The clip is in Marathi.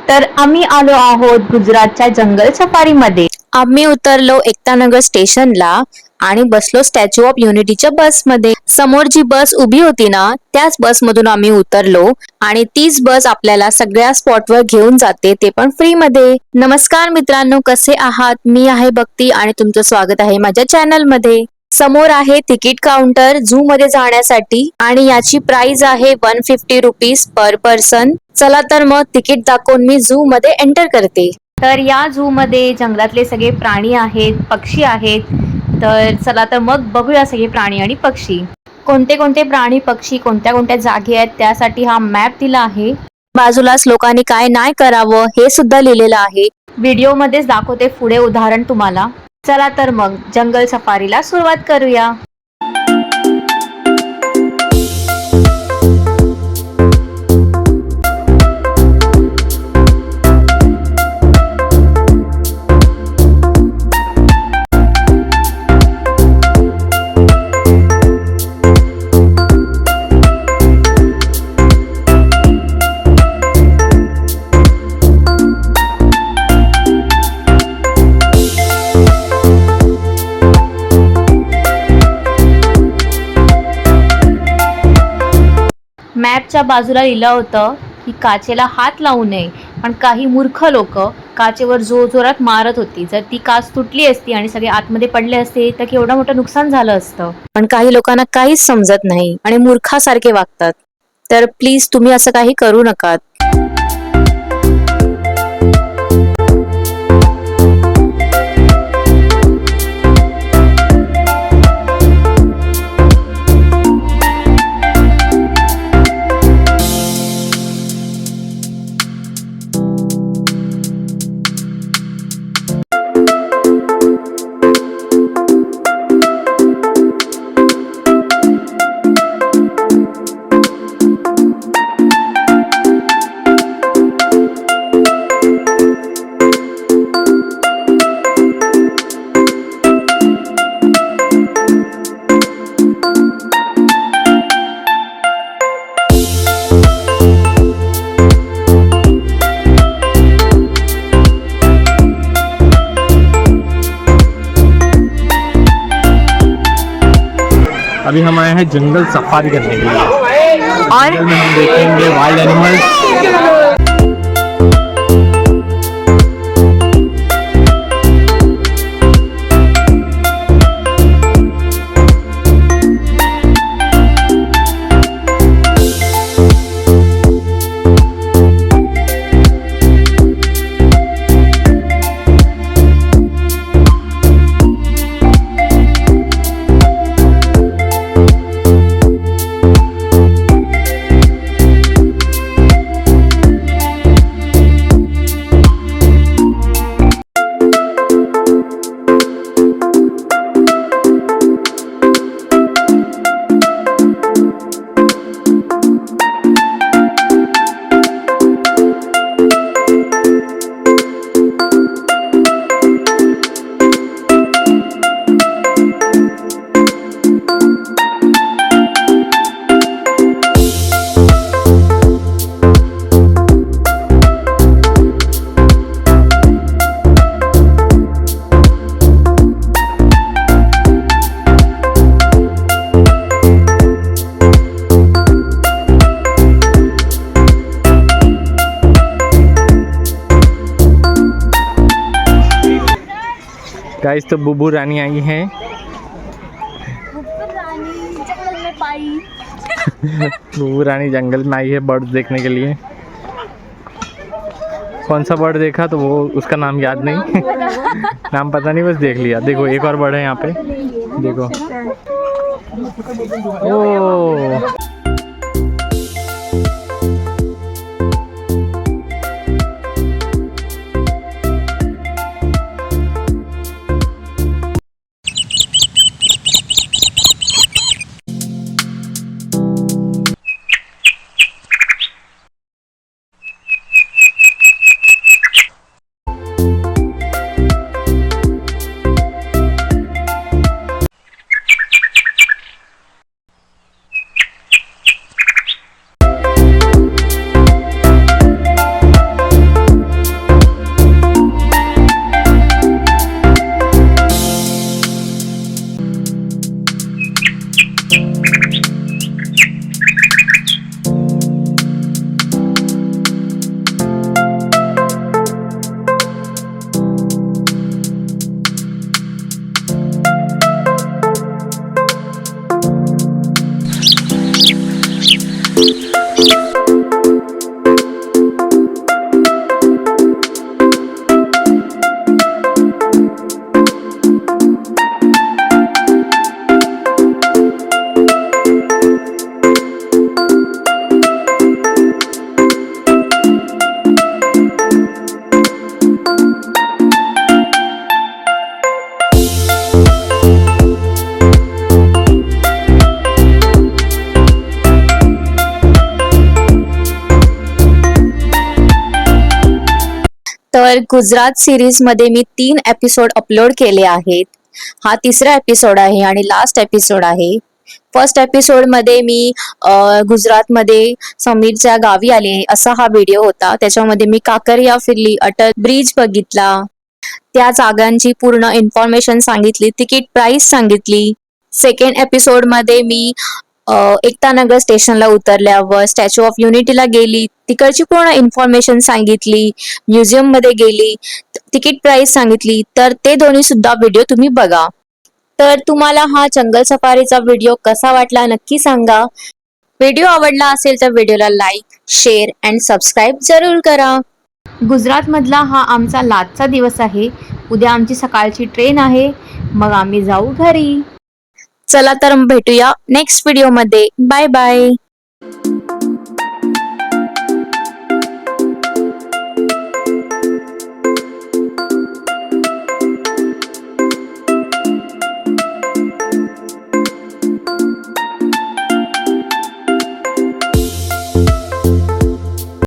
तर आम्ही आलो आहोत गुजरातच्या जंगल सफारीमध्ये. आम्ही उतरलो एकतानगर स्टेशनला आणि बसलो स्टॅच्यू ऑफ युनिटीच्या बसमध्ये. समोर जी बस उभी होती ना, त्याच बसमधून आम्ही उतरलो आणि तीच बस आपल्याला सगळ्या स्पॉटवर घेऊन जाते, ते पण फ्री मध्ये. नमस्कार मित्रांनो, कसे आहात? मी आहे भक्ती आणि तुमचं स्वागत आहे माझ्या चॅनल मध्ये. समोर आहे तिकीट काउंटर झू मध्ये जाण्यासाठी आणि याची प्राइस आहे 150 रुपीज पर पर्सन. चला तर मग तिकीट दाखवून मी झू मध्ये एंटर करते. तर या झू मध्ये जंगलातले सगळे प्राणी आहेत, पक्षी आहेत. तर चला तर मग बघूया सगळे प्राणी आणि पक्षी. कोणते कोणते प्राणी पक्षी कोणत्या कोणत्या जागी आहेत त्यासाठी हा मॅप दिला आहे. बाजूलाच लोकांनी काय नाही करावं हे सुद्धा लिहिलेलं आहे. व्हिडिओ मध्येच दाखवते पुढे उदाहरण तुम्हाला. चला तर मग जंगल सफारीला सुरुवात करूया. मॅपच्या बाजूला लिहिलं होतं की काचेला हात लावू नये, पण काही मूर्ख लोक काचेवर जोरात मारत होती. जर ती काच तुटली असती आणि सगळे आतमध्ये पडले असते तर केवढं मोठं नुकसान झालं असतं. पण काही लोकांना काहीच समजत नाही आणि मूर्खासारखे वागतात. तर प्लीज तुम्ही असं काही करू नका. अभी हम आए हैं जंगल सफारी करने के लिए और जंगल में हम देखेंगे वाइल्ड एनिमल्स। गाइस तो बुबू रानी आई है। बुबू रानी जंगल में आई है बर्ड्स देखने के लिए। कौन सा बर्ड देखा तो वो उसका नाम याद नहीं नाम पता नहीं, बस देख लिया। देखो एक और बर्ड है यहाँ पे, देखो। ओ तर गुजरात सिरीज मध्ये मी 3 एपिसोड अपलोड केले आहेत. हा तिसरा एपिसोड आहे आणि लास्ट एपिसोड आहे. फर्स्ट एपिसोड मध्ये मी गुजरातमध्ये समीरच्या गावी आले असा हा व्हिडिओ होता. त्याच्यामध्ये मी काकरिया फिरली, अटल ब्रिज बघितला, त्या जागांची पूर्ण इन्फॉर्मेशन सांगितली, तिकीट प्राइस सांगितली. सेकंड एपिसोड मध्ये मी एकतानगर स्टेशनला उतरल्यावर स्टॅच्यू ऑफ युनिटीला गेली, तिकडची पूर्ण इन्फॉर्मेशन सांगितली, म्युझियम मध्ये गेली, तिकीट प्राइस सांगितली. तर ते दोन्ही सुद्धा व्हिडिओ तुम्ही बघा. तर तुम्हाला हा जंगल सफारीचा व्हिडिओ कसा वाटला नक्की सांगा. व्हिडिओ आवडला असेल तर व्हिडिओला लाईक, शेअर अँड सबस्क्राईब जरूर करा. गुजरातमधला हा आमचा लास्टचा दिवस आहे. उद्या आमची सकाळची ट्रेन आहे, मग आम्ही जाऊ घरी. चला तर भेटूया नेक्स्ट व्हिडिओ मध्ये. Bye bye.